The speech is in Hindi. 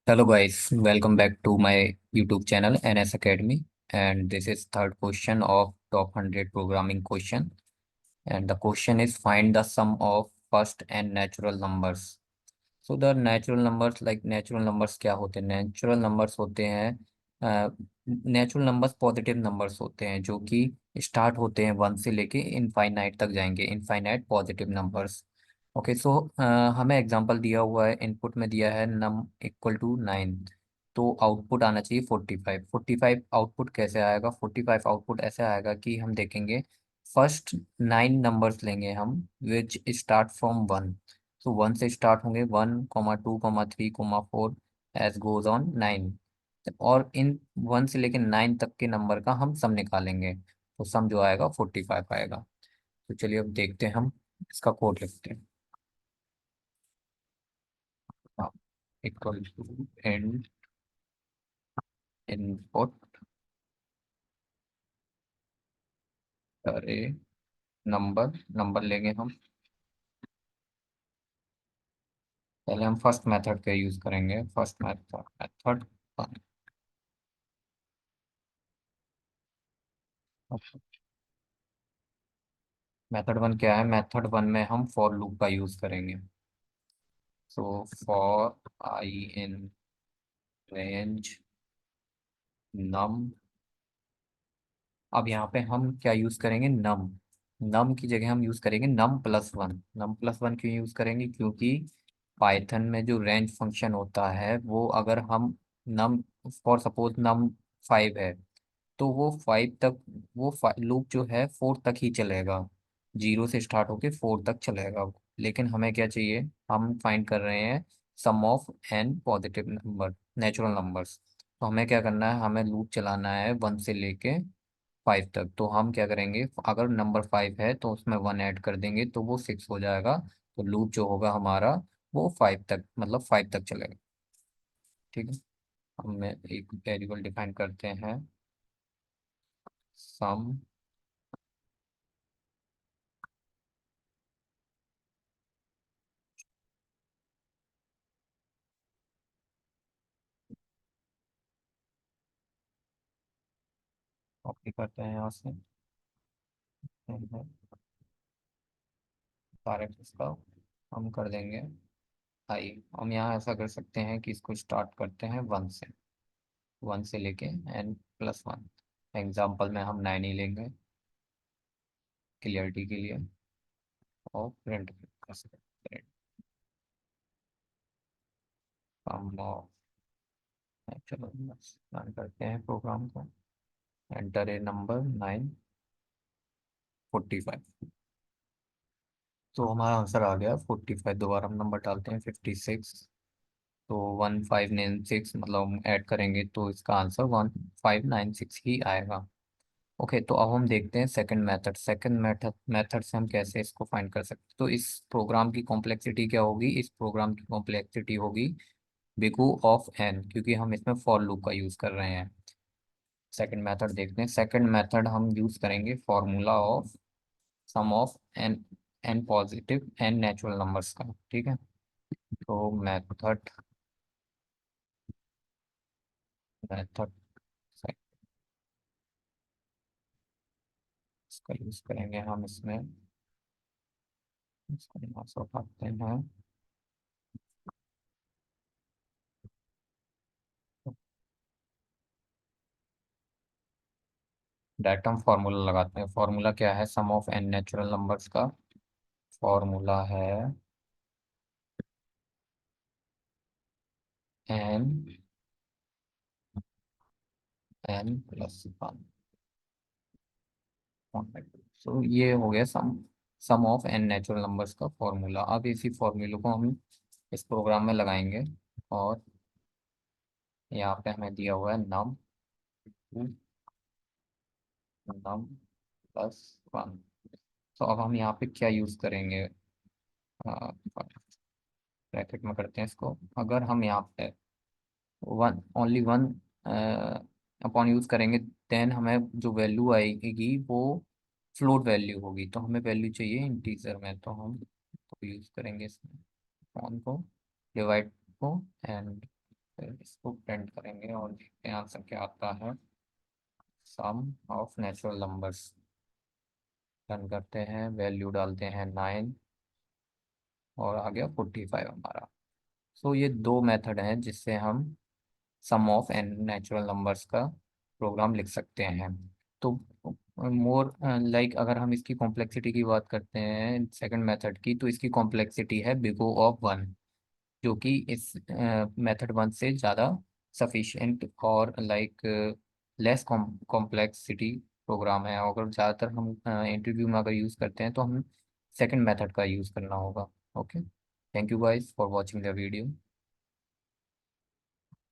Hello guys, welcome back to my YouTube channel NS Academy, and this is third question of top 100 programming question, and the question is find the sum of first and natural numbers. So the natural numbers, like natural numbers क्या होते हैं? नेचुरल नंबर्स होते हैं, नेचुरल नंबर्स पॉजिटिव नंबर्स होते हैं जो कि स्टार्ट होते हैं वन से लेके इनफाइनाइट तक जाएंगे, इनफाइनाइट पॉजिटिव नंबर्स। ओके, सो हमें एग्जांपल दिया हुआ है, इनपुट में दिया है नम इक्वल टू 9, तो आउटपुट आना चाहिए 45। 45 आउटपुट कैसे आएगा? 45 आउटपुट ऐसे आएगा कि हम देखेंगे फर्स्ट 9 नंबर्स लेंगे हम विच स्टार्ट फ्रॉम वन। तो वन से स्टार्ट होंगे, 1, 2, 3, 4 एज गोज ऑन 9। और इन वन से लेके 9 तक के नंबर का हम सम निकालेंगे, तो सम जो आएगा 45 आएगा। तो चलिए अब देखते हैं, हम इसका कोड लिखते हैं। इक्वल टू एंड इनपुट अरे नंबर नंबर लेंगे हम। पहले हम फर्स्ट मेथड का यूज करेंगे, first method method method one क्या है? मेथड वन में हम फॉर लूप का यूज करेंगे। So for i in range num. अब यहाँ पे हम क्या यूज करेंगे? नम। नम की जगह हम यूज करेंगे num plus one. Num plus one क्यों यूज करेंगे? क्योंकि पाइथन में जो रेंज फंक्शन होता है वो अगर हम नम फॉर सपोज नम 5 है, तो वो 5 तक, वो लूप जो है 4 तक ही चलेगा। 0 से स्टार्ट होके 4 तक चलेगा। लेकिन हमें क्या चाहिए? हम फाइंड कर रहे हैं sum of n positive number, natural numbers. तो हमें क्या करना है? हमें लूप चलाना है 1 से लेके 5 तक। तो हम क्या करेंगे? अगर नंबर 5 है तो उसमें 1 ऐड कर देंगे तो वो 6 हो जाएगा। तो लूप जो होगा हमारा वो 5 तक, मतलब 5 तक चलेगा। ठीक है, हम एक वेरिएबल डिफाइन करते हैं, सम। कॉपी करते हैं यहाँ से, डायरेक्ट इसका हम कर देंगे आई। हम यहाँ ऐसा कर सकते हैं कि इसको स्टार्ट करते हैं 1 से, 1 से लेके एन प्लस वन। एग्जाम्पल में हम 9 ही लेंगे क्लियरिटी के लिए, और प्रिंट कर सकते हैं। चलो रन करते हैं प्रोग्राम को। Enter a number 945। तो हमारा आंसर आ गया 45। दोबारा हम नंबर डालते हैं 56। तो 1596, मतलब हम ऐड करेंगे तो इसका आंसर 1596 ही आएगा। ओके, तो अब हम देखते हैं सेकंड मेथड। सेकंड मेथड से हम कैसे इसको फाइंड कर सकते हैं? तो इस प्रोग्राम की कॉम्प्लेक्सिटी क्या होगी? इस प्रोग्राम की कॉम्प्लेक्सिटी होगी बिगू ऑफ एन, क्योंकि हम इसमें फॉर लूप का यूज कर रहे हैं। सेकंड मेथड देखते हैं। सेकंड मेथड हम यूज करेंगे formula of sum of n, n positive n natural numbers का। ठीक है, तो मेथड मेथड इसका यूज करेंगे हम इसमें। इसको यहाँ से उठाते हैं। डायरेक्ट हम फॉर्मूला लगाते हैं। फॉर्मूला क्या है? सम ऑफ एन नेचुरल नंबर्स का फॉर्मूला है एन, एन प्लस वन। सो ये हो गया सम ऑफ एन नेचुरल नंबर्स का फॉर्मूला। अब इसी फॉर्मूले को हम इस प्रोग्राम में लगाएंगे, और यहाँ पे हमें दिया हुआ है num to num plus one. तो अब हम यहाँ पे क्या यूज करेंगे? ब्रैकेट में करते हैं इसको। अगर हम यहाँ पे one, only one upon use करेंगे, देन हमें जो वैल्यू आएगी वो फ्लोट वैल्यू होगी। तो हमें वैल्यू चाहिए इंटीजर में, तो हम तो यूज करेंगे इसमें अपॉन को, डिवाइड को, एंड फिर इसको प्रिंट करेंगे और देखते हैं आंसर क्या आता है। सम ऑफ नेचुरल नंबर्स, रन करते हैं, वैल्यू डालते हैं 9 और आ गया 45 हमारा। सो ये दो मेथड हैं जिससे हम सम ऑफ एन नेचुरल नंबर्स का प्रोग्राम लिख सकते हैं। तो मोर लाइक अगर हम इसकी कॉम्प्लेक्सिटी की बात करते हैं सेकंड मेथड की, तो इसकी कॉम्प्लेक्सिटी है बिग O ऑफ 1, जो कि इस मेथड 1 से ज़्यादा सफिशिएंट और लाइक लेस कॉम्प्लेक्सिटी प्रोग्राम है। अगर ज़्यादातर हम इंटरव्यू में अगर यूज़ करते हैं तो हम सेकंड मेथड का यूज़ करना होगा। Okay, thank you guys for watching the video.